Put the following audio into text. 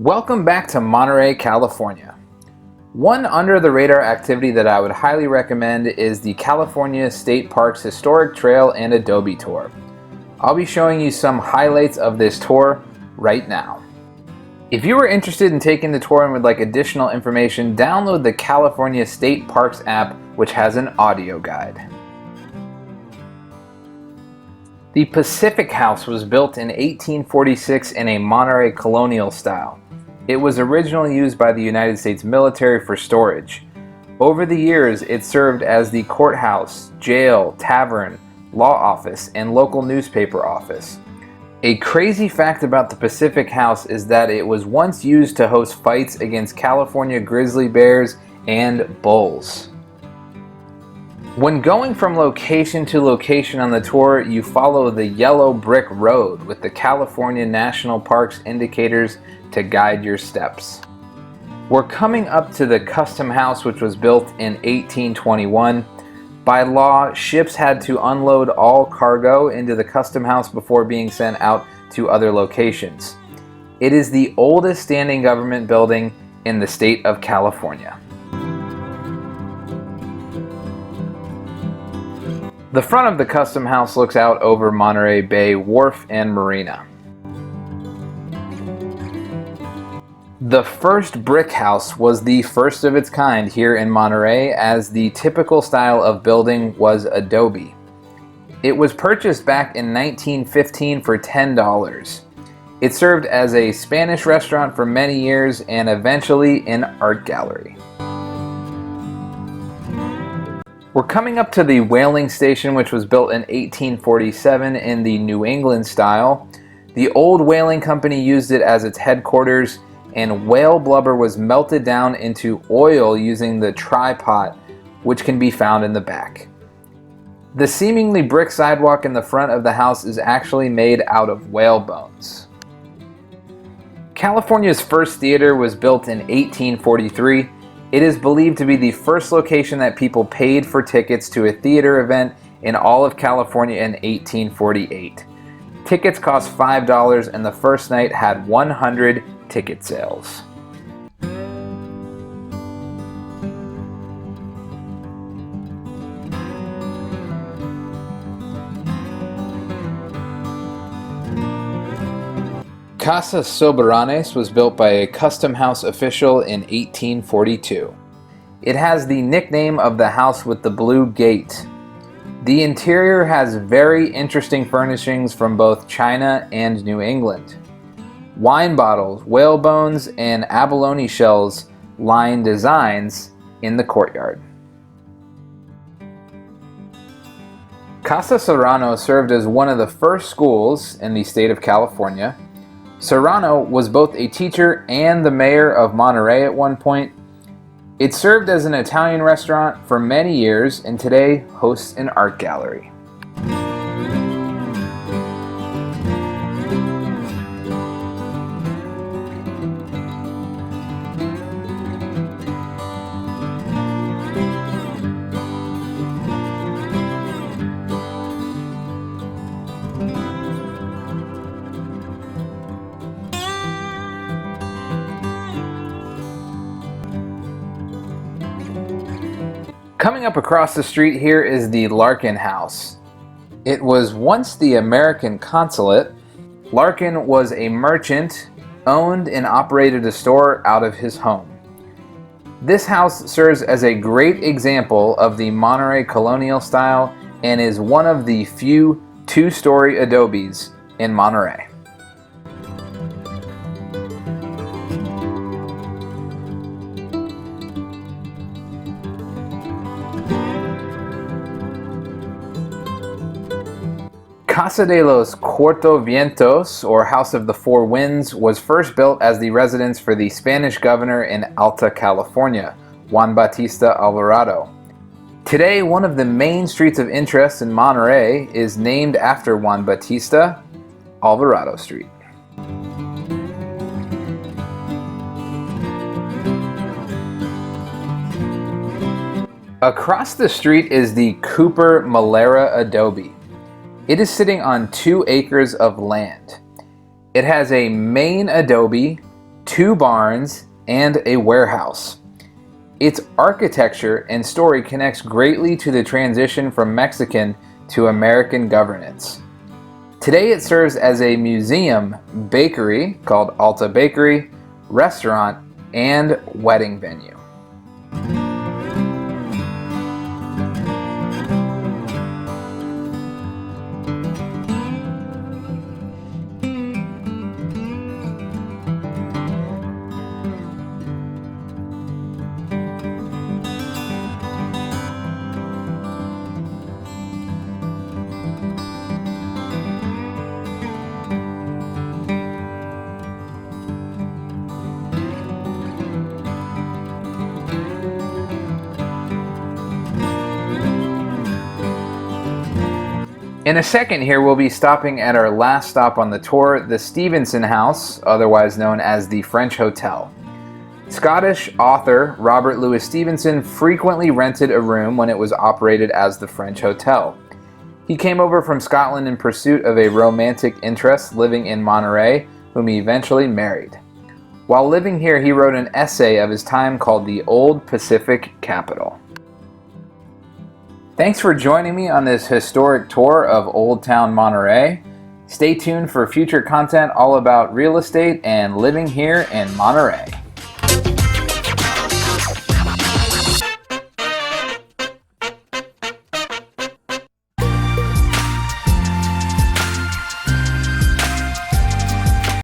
Welcome back to Monterey, California. One under-the-radar activity that I would highly recommend is the California State Parks Historic Trail and Adobe Tour. I'll be showing you some highlights of this tour right now. If you are interested in taking the tour and would like additional information, download the California State Parks app, which has an audio guide. The Pacific House was built in 1846 in a Monterey colonial style. It was originally used by the United States military for storage. Over the years, it served as the courthouse, jail, tavern, law office, and local newspaper office. A crazy fact about the Pacific House is that it was once used to host fights against California grizzly bears and bulls. When going from location to location on the tour, you follow the yellow brick road with the California National Parks indicators to guide your steps. We're coming up to the Custom House, which was built in 1821. By law, ships had to unload all cargo into the Custom House before being sent out to other locations. It is the oldest standing government building in the state of California. The front of the Custom House looks out over Monterey Bay Wharf and Marina. The first brick house was the first of its kind here in Monterey, as the typical style of building was Adobe. It was purchased back in 1915 for $10. It served as a Spanish restaurant for many years and eventually an art gallery. We're coming up to the whaling station, which was built in 1847 in the New England style. The old whaling company used it as its headquarters, and whale blubber was melted down into oil using the tripot, which can be found in the back. The seemingly brick sidewalk in the front of the house is actually made out of whale bones. California's first theater was built in 1843. It is believed to be the first location that people paid for tickets to a theater event in all of California in 1848. Tickets cost $5 and the first night had 100 ticket sales. Casa Soberanes was built by a Custom House official in 1842. It has the nickname of the house with the blue gate. The interior has very interesting furnishings from both China and New England. Wine bottles, whale bones, and abalone shells line designs in the courtyard. Casa Serrano served as one of the first schools in the state of California. Serrano was both a teacher and the mayor of Monterey at one point. It served as an Italian restaurant for many years and today hosts an art gallery. Coming up across the street here is the Larkin House. It was once the American consulate. Larkin was a merchant, owned and operated a store out of his home. This house serves as a great example of the Monterey colonial style and is one of the few two-story adobes in Monterey. Casa de los Cuatro Vientos, or House of the Four Winds, was first built as the residence for the Spanish governor in Alta California, Juan Bautista Alvarado. Today, one of the main streets of interest in Monterey is named after Juan Bautista, Alvarado Street. Across the street is the Cooper Malera Adobe. It is sitting on 2 acres of land. It has a main adobe, 2 barns, and a warehouse. Its architecture and story connects greatly to the transition from Mexican to American governance. Today it serves as a museum, bakery called Alta Bakery, restaurant, and wedding venue. In a second here, we'll be stopping at our last stop on the tour, the Stevenson House, otherwise known as the French Hotel. Scottish author Robert Louis Stevenson frequently rented a room when it was operated as the French Hotel. He came over from Scotland in pursuit of a romantic interest living in Monterey, whom he eventually married. While living here, he wrote an essay of his time called The Old Pacific Capital. Thanks for joining me on this historic tour of Old Town Monterey. Stay tuned for future content all about real estate and living here in Monterey.